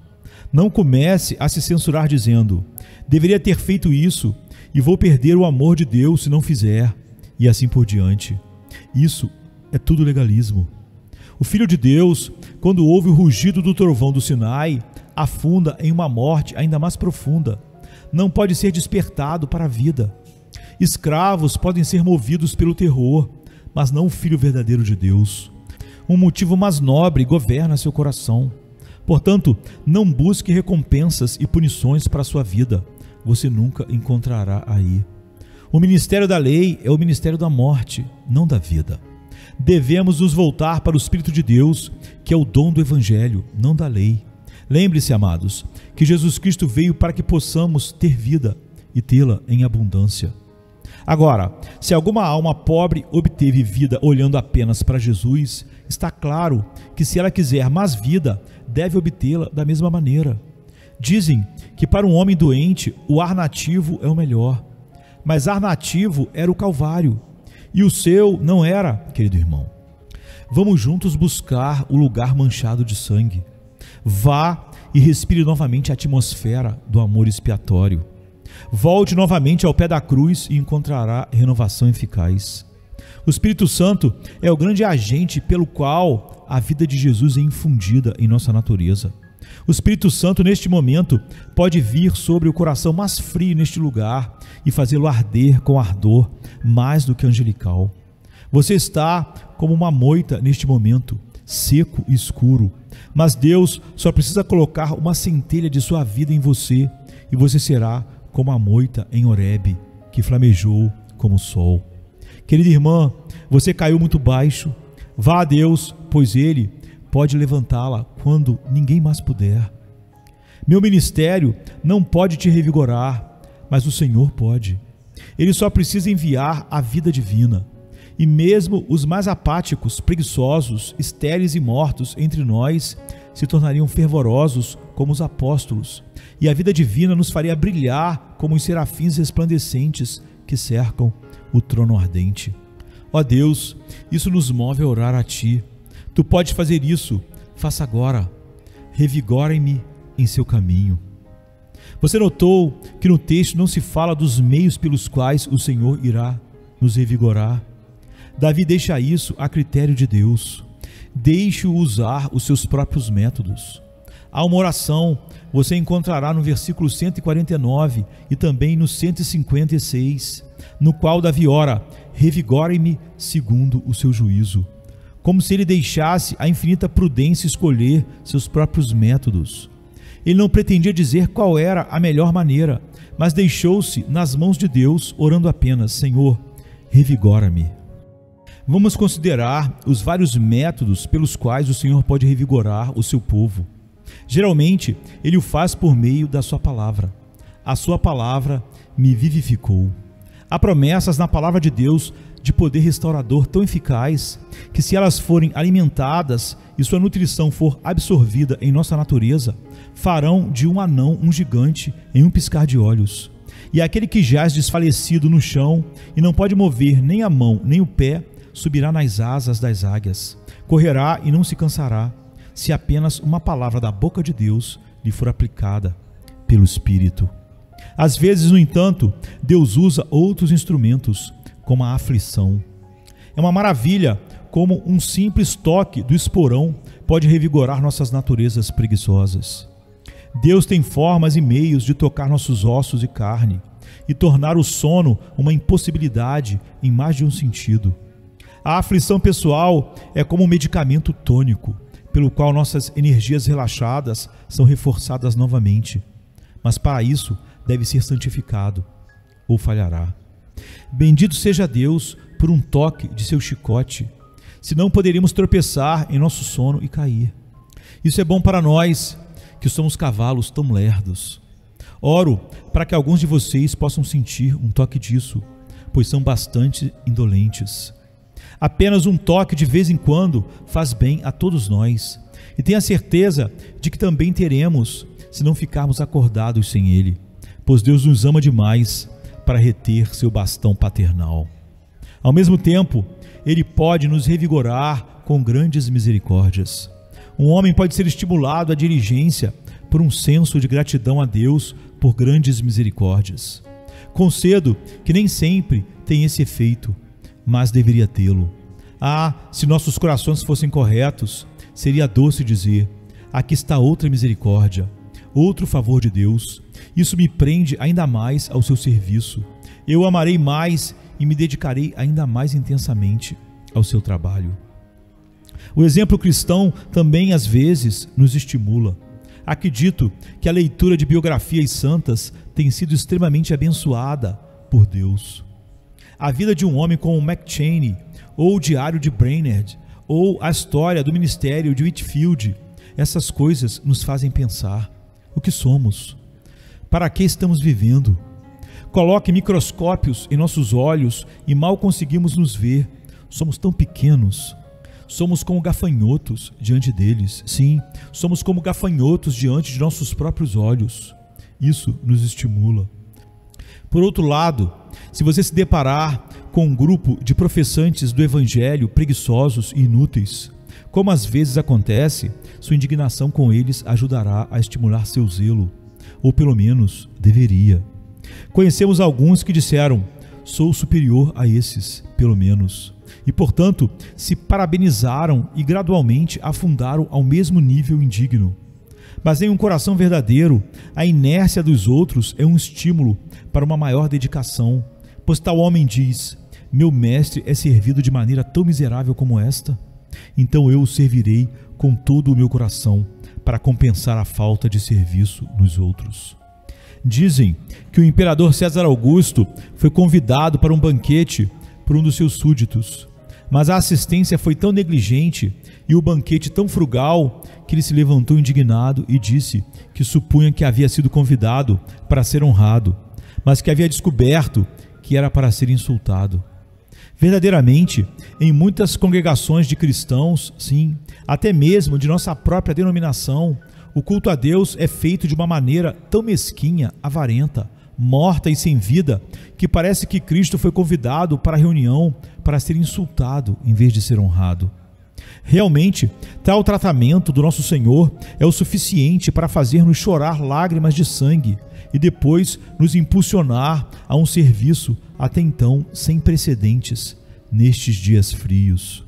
Não comece a se censurar dizendo: deveria ter feito isso e vou perder o amor de Deus se não fizer, e assim por diante. Isso é tudo legalismo. O Filho de Deus, quando ouve o rugido do trovão do Sinai, afunda em uma morte ainda mais profunda. Não pode ser despertado para a vida. Escravos podem ser movidos pelo terror, mas não o Filho verdadeiro de Deus. Um motivo mais nobre governa seu coração. Portanto, não busque recompensas e punições para a sua vida. Você nunca encontrará aí. O ministério da lei é o ministério da morte, não da vida. Devemos nos voltar para o Espírito de Deus, que é o dom do Evangelho, não da lei. Lembre-se, amados, que Jesus Cristo veio para que possamos ter vida e tê-la em abundância. Agora, se alguma alma pobre obteve vida olhando apenas para Jesus, está claro que se ela quiser mais vida, deve obtê-la da mesma maneira. Dizem que para um homem doente, o ar nativo é o melhor. Mas ar nativo era o Calvário, e o seu não era, querido irmão. Vamos juntos buscar o lugar manchado de sangue. Vá e respire novamente a atmosfera do amor expiatório. Volte novamente ao pé da cruz e encontrará renovação eficaz. O Espírito Santo é o grande agente pelo qual a vida de Jesus é infundida em nossa natureza. O Espírito Santo, neste momento, pode vir sobre o coração mais frio neste lugar e fazê-lo arder com ardor mais do que angelical. Você está como uma moita neste momento, seco e escuro, mas Deus só precisa colocar uma centelha de sua vida em você e você será como a moita em Horebe, que flamejou como o sol. Querida irmã, você caiu muito baixo. Vá a Deus, pois Ele pode levantá-la quando ninguém mais puder. Meu ministério não pode te revigorar, mas o Senhor pode. Ele só precisa enviar a vida divina. E mesmo os mais apáticos, preguiçosos, estéreis e mortos entre nós se tornariam fervorosos como os apóstolos, e a vida divina nos faria brilhar como os serafins resplandecentes que cercam o trono ardente. Ó Deus, isso nos move a orar a Ti. Tu podes fazer isso, faça agora. Revigore-me em seu caminho. Você notou que no texto não se fala dos meios pelos quais o Senhor irá nos revigorar? Davi deixa isso a critério de Deus. Deixe-o usar os seus próprios métodos. Há uma oração, você encontrará no versículo 149 e também no 156, no qual Davi ora: revigore-me segundo o seu juízo. Como se ele deixasse a infinita prudência escolher seus próprios métodos. Ele não pretendia dizer qual era a melhor maneira, mas deixou-se nas mãos de Deus, orando apenas: Senhor, revigora-me. Vamos considerar os vários métodos pelos quais o Senhor pode revigorar o seu povo. Geralmente, Ele o faz por meio da sua palavra. A sua palavra me vivificou. Há promessas na palavra de Deus de poder restaurador tão eficaz que, se elas forem alimentadas e sua nutrição for absorvida em nossa natureza, farão de um anão um gigante em um piscar de olhos. E aquele que jaz desfalecido no chão e não pode mover nem a mão nem o pé, subirá nas asas das águias, correrá e não se cansará, se apenas uma palavra da boca de Deus lhe for aplicada pelo Espírito. Às vezes, no entanto, Deus usa outros instrumentos, como a aflição. É uma maravilha como um simples toque do esporão pode revigorar nossas naturezas preguiçosas. Deus tem formas e meios de tocar nossos ossos e carne e tornar o sono uma impossibilidade em mais de um sentido. A aflição pessoal é como um medicamento tônico, pelo qual nossas energias relaxadas são reforçadas novamente. Mas para isso deve ser santificado, ou falhará. Bendito seja Deus por um toque de seu chicote, senão poderíamos tropeçar em nosso sono e cair. Isso é bom para nós, que somos cavalos tão lerdos. Oro para que alguns de vocês possam sentir um toque disso, pois são bastante indolentes. Apenas um toque de vez em quando faz bem a todos nós, e tenha certeza de que também teremos, se não ficarmos acordados sem Ele, pois Deus nos ama demais para reter seu bastão paternal. Ao mesmo tempo, Ele pode nos revigorar com grandes misericórdias. Um homem pode ser estimulado à diligência por um senso de gratidão a Deus por grandes misericórdias. Concedo que nem sempre tem esse efeito, mas deveria tê-lo. Se nossos corações fossem corretos, seria doce dizer: aqui está outra misericórdia, outro favor de Deus. Isso me prende ainda mais ao seu serviço. Eu amarei mais e me dedicarei ainda mais intensamente ao seu trabalho. O exemplo cristão também às vezes nos estimula. Acredito que a leitura de biografias santas tem sido extremamente abençoada por Deus. A vida de um homem como McCheyne, ou o Diário de Brainerd, ou a história do ministério de Whitefield, essas coisas nos fazem pensar: o que somos? Para que estamos vivendo? Coloque microscópios em nossos olhos e mal conseguimos nos ver. Somos tão pequenos. Somos como gafanhotos diante deles. Sim, somos como gafanhotos diante de nossos próprios olhos. Isso nos estimula. Por outro lado, se você se deparar com um grupo de professantes do Evangelho preguiçosos e inúteis, como às vezes acontece, sua indignação com eles ajudará a estimular seu zelo, ou pelo menos deveria. Conhecemos alguns que disseram: sou superior a esses, pelo menos, e portanto se parabenizaram e gradualmente afundaram ao mesmo nível indigno. Mas em um coração verdadeiro, a inércia dos outros é um estímulo para uma maior dedicação, pois tal homem diz: meu mestre é servido de maneira tão miserável como esta, então eu o servirei com todo o meu coração, para compensar a falta de serviço nos outros. Dizem que o imperador César Augusto foi convidado para um banquete por um dos seus súditos, mas a assistência foi tão negligente e o banquete tão frugal que ele se levantou indignado e disse que supunha que havia sido convidado para ser honrado, mas que havia descoberto que era para ser insultado. Verdadeiramente, em muitas congregações de cristãos, sim, até mesmo de nossa própria denominação, o culto a Deus é feito de uma maneira tão mesquinha, avarenta, morta e sem vida, que parece que Cristo foi convidado para a reunião para ser insultado em vez de ser honrado. Realmente, tal tratamento do nosso Senhor é o suficiente para fazer-nos chorar lágrimas de sangue e depois nos impulsionar a um serviço até então sem precedentes nestes dias frios.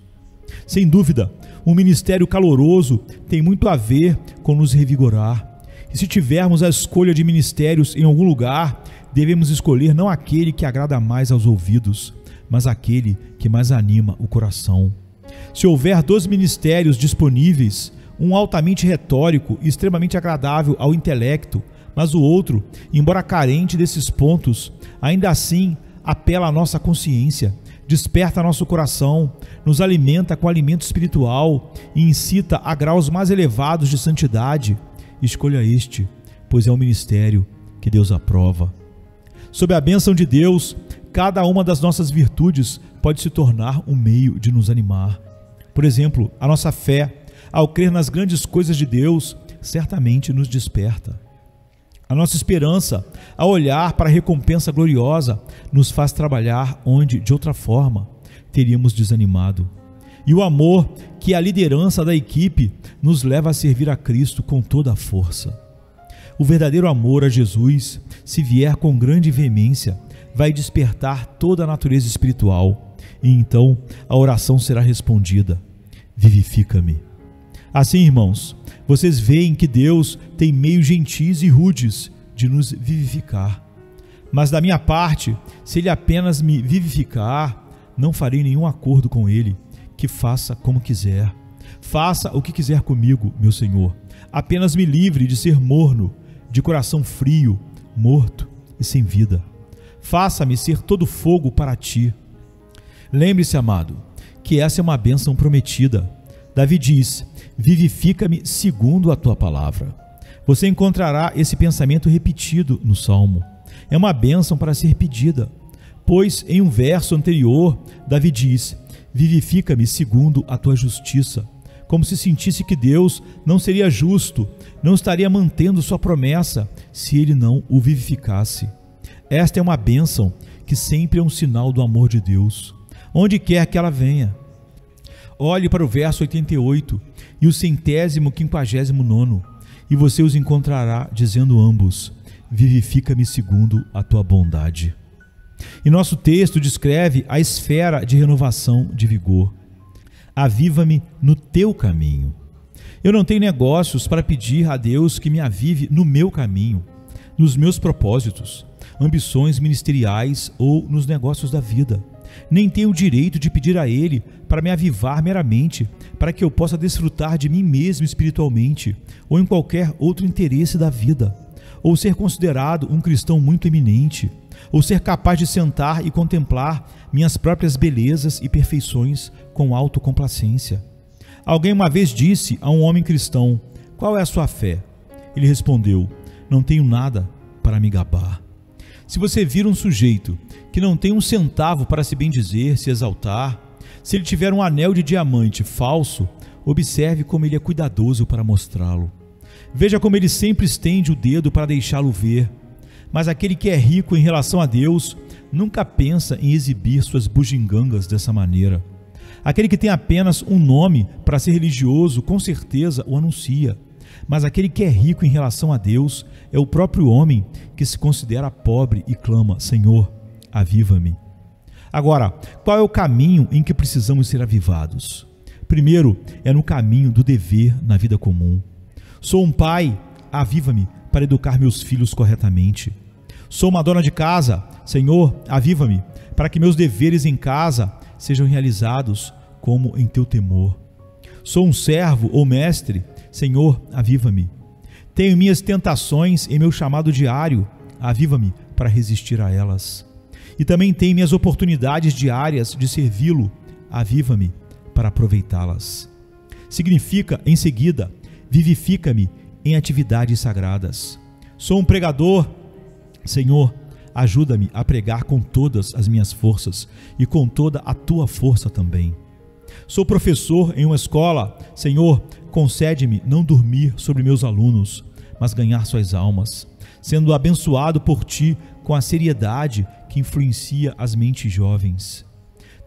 Sem dúvida, um ministério caloroso tem muito a ver com nos revigorar. E se tivermos a escolha de ministérios em algum lugar, devemos escolher não aquele que agrada mais aos ouvidos, mas aquele que mais anima o coração. Se houver 2 ministérios disponíveis, um altamente retórico e extremamente agradável ao intelecto, mas o outro, embora carente desses pontos, ainda assim apela à nossa consciência, desperta nosso coração, nos alimenta com alimento espiritual e incita a graus mais elevados de santidade, escolha este, pois é um ministério que Deus aprova. Sob a bênção de Deus, cada uma das nossas virtudes pode se tornar um meio de nos animar. Por exemplo, a nossa fé, ao crer nas grandes coisas de Deus, certamente nos desperta. A nossa esperança, ao olhar para a recompensa gloriosa, nos faz trabalhar onde, de outra forma, teríamos desanimado. E o amor, que é a liderança da equipe, nos leva a servir a Cristo com toda a força. O verdadeiro amor a Jesus, se vier com grande veemência, vai despertar toda a natureza espiritual, e então a oração será respondida: vivifica-me. Assim, irmãos, vocês veem que Deus tem meios gentis e rudes de nos vivificar. Mas da minha parte, se Ele apenas me vivificar, não farei nenhum acordo com Ele, que faça como quiser. Faça o que quiser comigo, meu Senhor. Apenas me livre de ser morno, de coração frio, morto e sem vida. Faça-me ser todo fogo para Ti. Lembre-se, amado, que essa é uma bênção prometida. Davi diz: vivifica-me segundo a Tua palavra. Você encontrará esse pensamento repetido no Salmo. É uma bênção para ser pedida, pois em um verso anterior, Davi diz: vivifica-me segundo a Tua justiça, como se sentisse que Deus não seria justo, não estaria mantendo sua promessa se Ele não o vivificasse. Esta é uma bênção que sempre é um sinal do amor de Deus, onde quer que ela venha. Olhe para o verso 88 e o 159º, e você os encontrará dizendo ambos: vivifica-me segundo a Tua bondade. E nosso texto descreve a esfera de renovação de vigor. Aviva-me no Teu caminho. Eu não tenho negócios para pedir a Deus que me avive no meu caminho, nos meus propósitos, ambições ministeriais ou nos negócios da vida. Nem tenho o direito de pedir a Ele para me avivar meramente, para que eu possa desfrutar de mim mesmo espiritualmente ou em qualquer outro interesse da vida, ou ser considerado um cristão muito eminente, ou ser capaz de sentar e contemplar minhas próprias belezas e perfeições com autocomplacência. Alguém uma vez disse a um homem cristão: qual é a sua fé? Ele respondeu: não tenho nada para me gabar. Se você vir um sujeito que não tem um centavo para se bendizer, se exaltar, se ele tiver um anel de diamante falso, observe como ele é cuidadoso para mostrá-lo. Veja como ele sempre estende o dedo para deixá-lo ver. Mas aquele que é rico em relação a Deus nunca pensa em exibir suas bugigangas dessa maneira. Aquele que tem apenas um nome para ser religioso, com certeza o anuncia. Mas aquele que é rico em relação a Deus é o próprio homem que se considera pobre e clama: Senhor, aviva-me. Agora, qual é o caminho em que precisamos ser avivados? Primeiro, é no caminho do dever na vida comum. Sou um pai, aviva-me para educar meus filhos corretamente. Sou uma dona de casa, Senhor, aviva-me para que meus deveres em casa sejam realizados como em teu temor. Sou um servo ou mestre, Senhor, aviva-me. Tenho minhas tentações em meu chamado diário, aviva-me para resistir a elas. E também tenho minhas oportunidades diárias de servi-lo, aviva-me para aproveitá-las. Significa, em seguida, vivifica-me em atividades sagradas. Sou um pregador, Senhor, ajuda-me a pregar com todas as minhas forças e com toda a tua força também. Sou professor em uma escola, Senhor, concede-me não dormir sobre meus alunos, mas ganhar suas almas, sendo abençoado por ti com a seriedade que influencia as mentes jovens.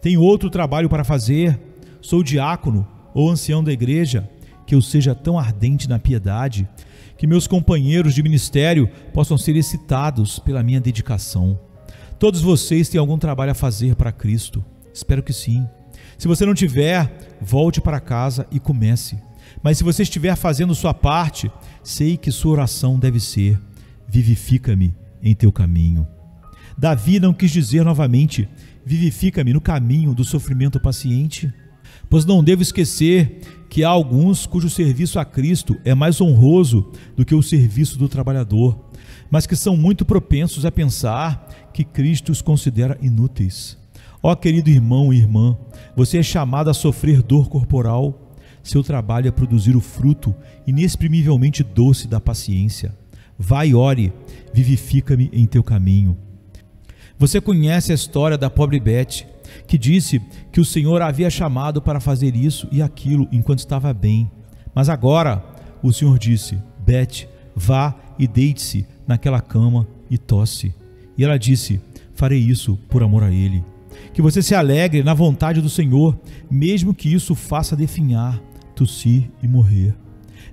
Tenho outro trabalho para fazer, sou diácono ou ancião da igreja, que eu seja tão ardente na piedade, que meus companheiros de ministério possam ser excitados pela minha dedicação. Todos vocês têm algum trabalho a fazer para Cristo? Espero que sim. Se você não tiver, volte para casa e comece. Mas se você estiver fazendo sua parte, sei que sua oração deve ser: vivifica-me em teu caminho. Davi não quis dizer novamente: vivifica-me no caminho do sofrimento paciente, pois não devo esquecer que há alguns cujo serviço a Cristo é mais honroso do que o serviço do trabalhador, mas que são muito propensos a pensar que Cristo os considera inúteis. Ó querido irmão e irmã, você é chamado a sofrer dor corporal. Seu trabalho é produzir o fruto inexprimivelmente doce da paciência. Vai e ore, vivifica-me em teu caminho. Você conhece a história da pobre Beth, que disse que o Senhor a havia chamado para fazer isso e aquilo enquanto estava bem. Mas agora o Senhor disse: Beth, vá e deite-se naquela cama e tosse. E ela disse: farei isso por amor a Ele. Que você se alegre na vontade do Senhor, mesmo que isso faça definhar, tossir e morrer.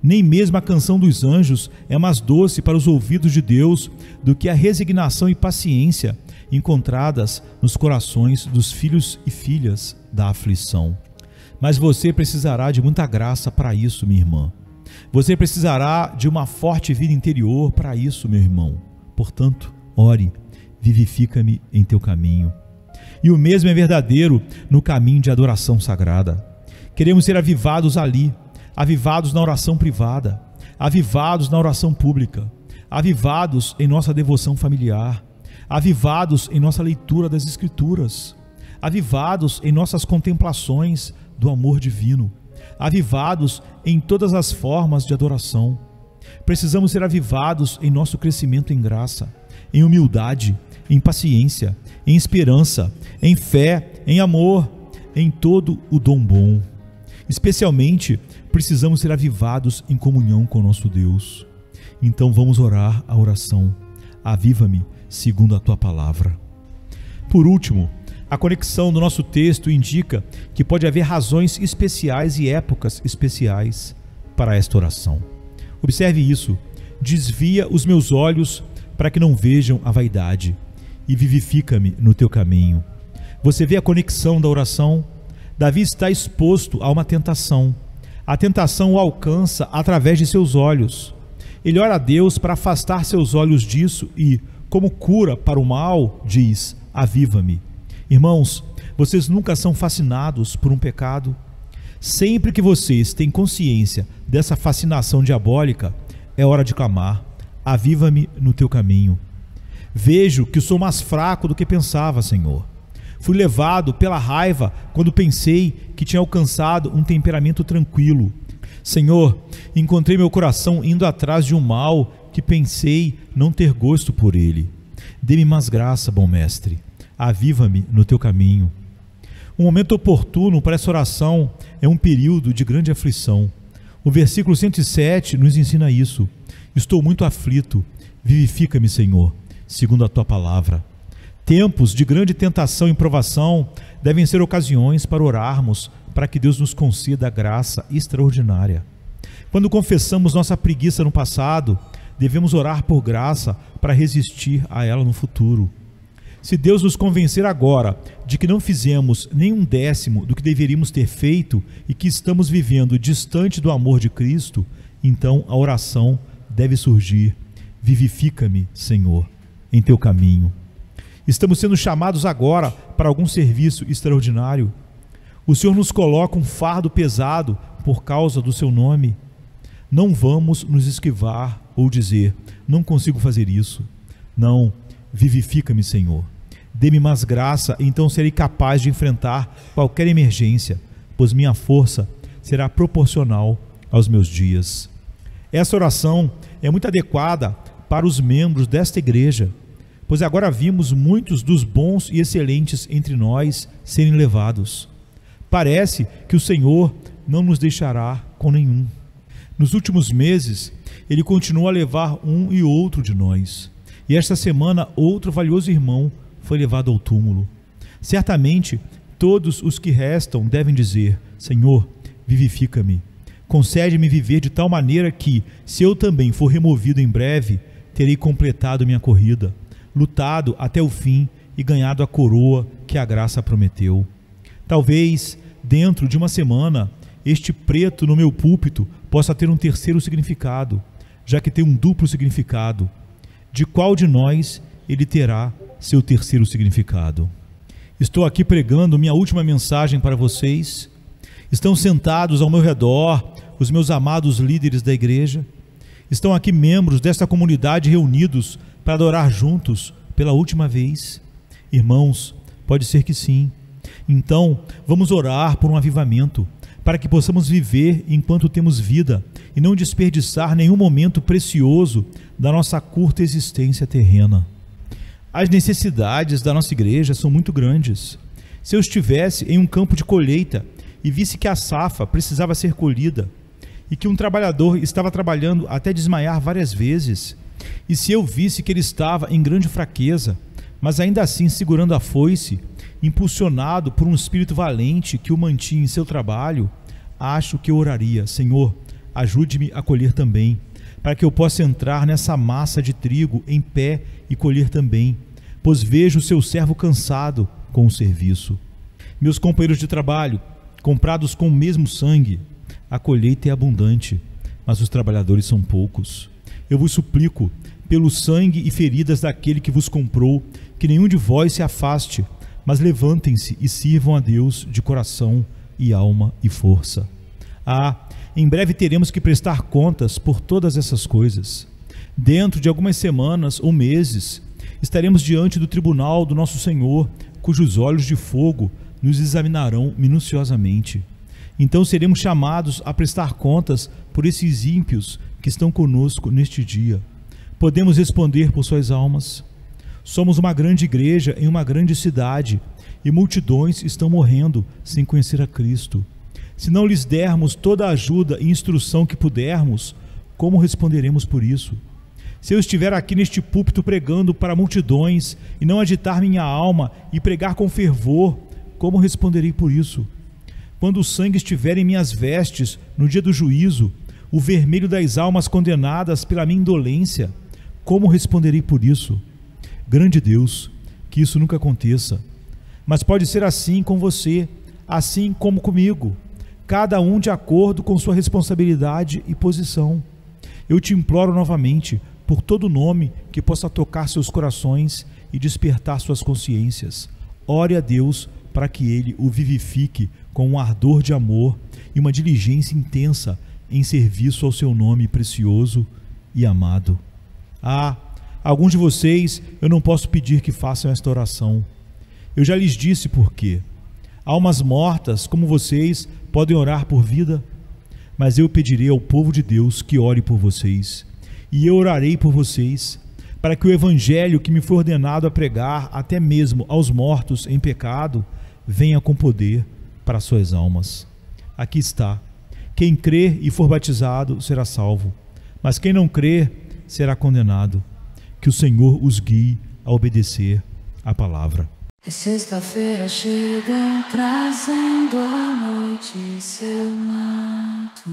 Nem mesmo a canção dos anjos é mais doce para os ouvidos de Deus do que a resignação e paciência encontradas nos corações dos filhos e filhas da aflição. Mas você precisará de muita graça para isso, minha irmã. Você precisará de uma forte vida interior para isso, meu irmão. Portanto, ore, vivifica-me em teu caminho. E o mesmo é verdadeiro no caminho de adoração sagrada. Queremos ser avivados ali, avivados na oração privada, avivados na oração pública, avivados em nossa devoção familiar, avivados em nossa leitura das Escrituras, avivados em nossas contemplações do amor divino, avivados em todas as formas de adoração. Precisamos ser avivados em nosso crescimento em graça, em humildade, em paciência, em esperança, em fé, em amor, em todo o dom bom. Especialmente, precisamos ser avivados em comunhão com nosso Deus. Então vamos orar a oração: aviva-me segundo a tua palavra. Por último, a conexão do nosso texto indica que pode haver razões especiais e épocas especiais para esta oração. Observe isso: desvia os meus olhos para que não vejam a vaidade e vivifica-me no teu caminho. Você vê a conexão da oração? Davi está exposto a uma tentação. A tentação o alcança através de seus olhos. Ele ora a Deus para afastar seus olhos disso e, como cura para o mal, diz: aviva-me. Irmãos, vocês nunca são fascinados por um pecado? Sempre que vocês têm consciência dessa fascinação diabólica, é hora de clamar: aviva-me no teu caminho. Vejo que sou mais fraco do que pensava, Senhor. Fui levado pela raiva quando pensei que tinha alcançado um temperamento tranquilo. Senhor, encontrei meu coração indo atrás de um mal que pensei não ter gosto por ele. Dê-me mais graça, bom mestre. Aviva-me no teu caminho. Um momento oportuno para essa oração é um período de grande aflição. O versículo 107 nos ensina isso. Estou muito aflito. Vivifica-me, Senhor, segundo a tua palavra. Tempos de grande tentação e provação devem ser ocasiões para orarmos para que Deus nos conceda a graça extraordinária. Quando confessamos nossa preguiça no passado, devemos orar por graça para resistir a ela no futuro. Se Deus nos convencer agora de que não fizemos nem um décimo do que deveríamos ter feito e que estamos vivendo distante do amor de Cristo, então a oração deve surgir: vivifica-me, Senhor, em teu caminho. Estamos sendo chamados agora para algum serviço extraordinário. O Senhor nos coloca um fardo pesado por causa do seu nome. Não vamos nos esquivar ou dizer: não consigo fazer isso. Não, vivifica-me, Senhor. Dê-me mais graça, então serei capaz de enfrentar qualquer emergência, pois minha força será proporcional aos meus dias. Essa oração é muito adequada para os membros desta igreja, pois agora vimos muitos dos bons e excelentes entre nós serem levados. Parece que o Senhor não nos deixará com nenhum. Nos últimos meses, Ele continua a levar um e outro de nós. E esta semana, outro valioso irmão foi levado ao túmulo. Certamente, todos os que restam devem dizer: Senhor, vivifica-me. Concede-me viver de tal maneira que, se eu também for removido em breve, terei completado minha corrida, lutado até o fim e ganhado a coroa que a graça prometeu. Talvez, dentro de uma semana, este preto no meu púlpito possa ter um terceiro significado, já que tem um duplo significado. De qual de nós ele terá seu terceiro significado? Estou aqui pregando minha última mensagem para vocês. Estão sentados ao meu redor os meus amados líderes da igreja. Estão aqui membros desta comunidade reunidos para adorar juntos pela última vez. Irmãos, pode ser que sim. Então, vamos orar por um avivamento, para que possamos viver enquanto temos vida e não desperdiçar nenhum momento precioso da nossa curta existência terrena. As necessidades da nossa igreja são muito grandes. Se eu estivesse em um campo de colheita e visse que a safra precisava ser colhida e que um trabalhador estava trabalhando até desmaiar várias vezes, e se eu visse que ele estava em grande fraqueza, mas ainda assim segurando a foice, impulsionado por um espírito valente que o mantinha em seu trabalho, acho que eu oraria: Senhor, ajude-me a colher também, para que eu possa entrar nessa massa de trigo em pé e colher também, pois vejo o seu servo cansado com o serviço. Meus companheiros de trabalho, comprados com o mesmo sangue, a colheita é abundante, mas os trabalhadores são poucos. Eu vos suplico, pelo sangue e feridas daquele que vos comprou, que nenhum de vós se afaste, mas levantem-se e sirvam a Deus de coração e alma e força. Em breve teremos que prestar contas por todas essas coisas. Dentro de algumas semanas ou meses, estaremos diante do tribunal do nosso Senhor, cujos olhos de fogo nos examinarão minuciosamente. Então seremos chamados a prestar contas por esses ímpios que estão conosco neste dia. Podemos responder por suas almas. Somos uma grande igreja em uma grande cidade e multidões estão morrendo sem conhecer a Cristo. Se não lhes dermos toda a ajuda e instrução que pudermos, como responderemos por isso? Se eu estiver aqui neste púlpito pregando para multidões e não agitar minha alma e pregar com fervor, como responderei por isso? Quando o sangue estiver em minhas vestes no dia do juízo, o vermelho das almas condenadas pela minha indolência, como responderei por isso? Grande Deus, que isso nunca aconteça. Mas pode ser assim com você, assim como comigo. cada um de acordo com sua responsabilidade e posição. Eu te imploro novamente, por todo nome que possa tocar seus corações e despertar suas consciências, ore a Deus para que Ele o vivifique com um ardor de amor e uma diligência intensa em serviço ao seu nome precioso e amado. Alguns de vocês eu não posso pedir que façam esta oração. Eu já lhes disse por quê. Almas mortas como vocês podem orar por vida, mas eu pedirei ao povo de Deus que ore por vocês, e eu orarei por vocês, para que o evangelho que me foi ordenado a pregar até mesmo aos mortos em pecado venha com poder para suas almas. Aqui está: quem crer e for batizado será salvo, mas quem não crer será condenado. Que o Senhor os guie a obedecer à palavra. Sexta-feira chega trazendo a noite seu manto.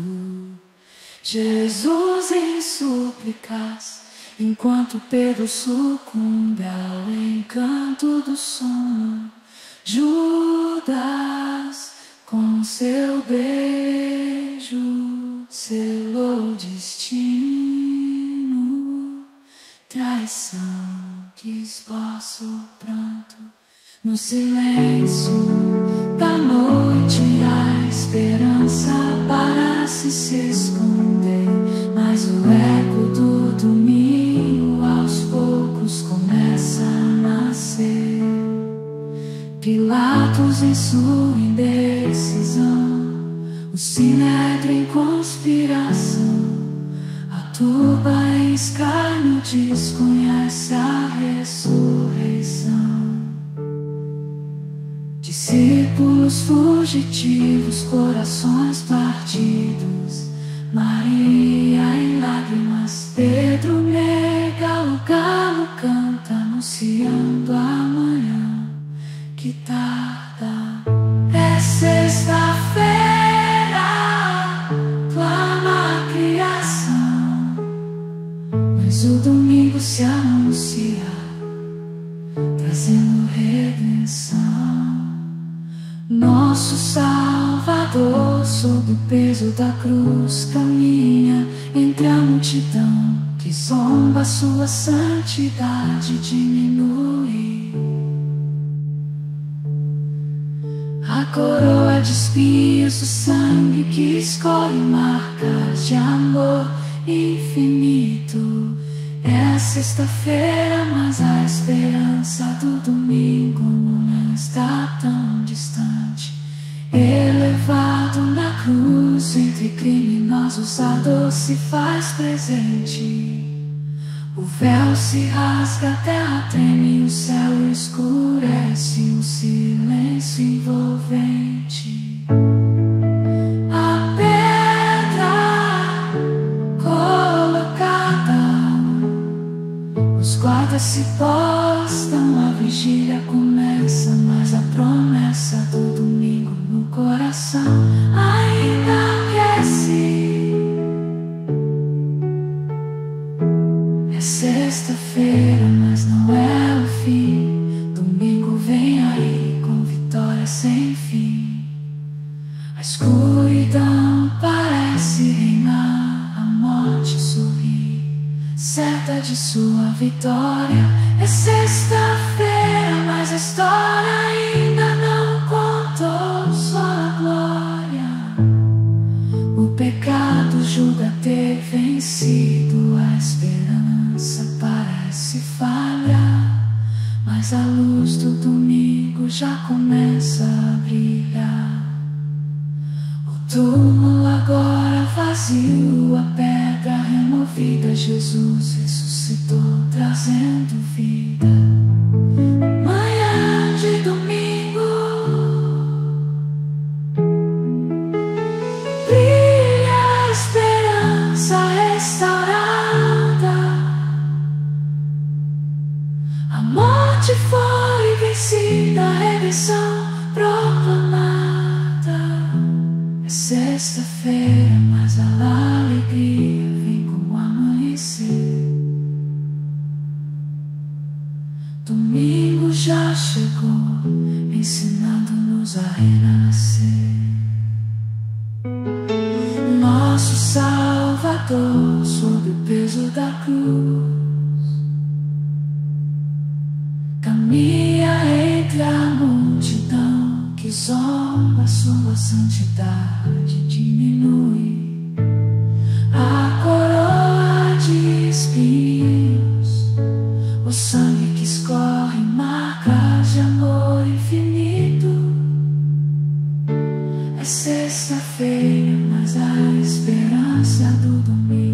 Jesus em súplicas, enquanto Pedro sucumbe ao encanto do sono. Judas, com seu beijo, selou o destino. Traição que esboça o pranto. No silêncio da noite, a esperança parece se esconder, mas o eco do domingo aos poucos começa a nascer. Pilatos em sua indecisão, o sinédrio em conspiração, a turba em escárnio desconhece a ressurreição. Discípulos fugitivos, corações partidos, Maria em lágrimas, Pedro nega, o galo canta anunciando a manhã que tarda. É sexta-feira, clama a criação, mas o domingo se anuncia, trazendo redenção. Nosso Salvador, sob o peso da cruz, caminha entre a multidão que zomba, sua santidade diminui. A coroa de espinhos, o sangue que escolhe marcas de amor infinito. É sexta-feira, mas a esperança do domingo não está tão distante. Elevado na cruz, entre criminosos a dor se faz presente. O véu se rasga, a terra treme, o céu escurece, um silêncio envolvente. A pedra colocada, os guardas se postam, a vigília começa, mas a promessa do domingo no coração ainda aquece. É sexta-feira, mas não é o fim. Domingo vem aí com vitória sem fim. A escuridão parece reinar, a morte sorri, certa de sua vitória. É sexta-feira, mas a história ainda não contou sua glória. O pecado julga ter vencido, a esperança parece falhar, mas a luz do domingo já começa a brilhar. O túmulo agora vazio, a pedra removida, Jesus ressuscitou, trazendo vida. Manhã de domingo, brilha a esperança restaurada. A morte foi vencida, a redenção proclamada. É sexta-feira, mas a alegria vem com o amanhecer. Domingo já chegou, ensinando-nos a renascer. da cruz. Caminha entre a multidão que zomba, sua santidade diminui. A coroa de espinhos, o sangue que escorre, marcas de amor infinito. É sexta-feira, mas a esperança do domingo.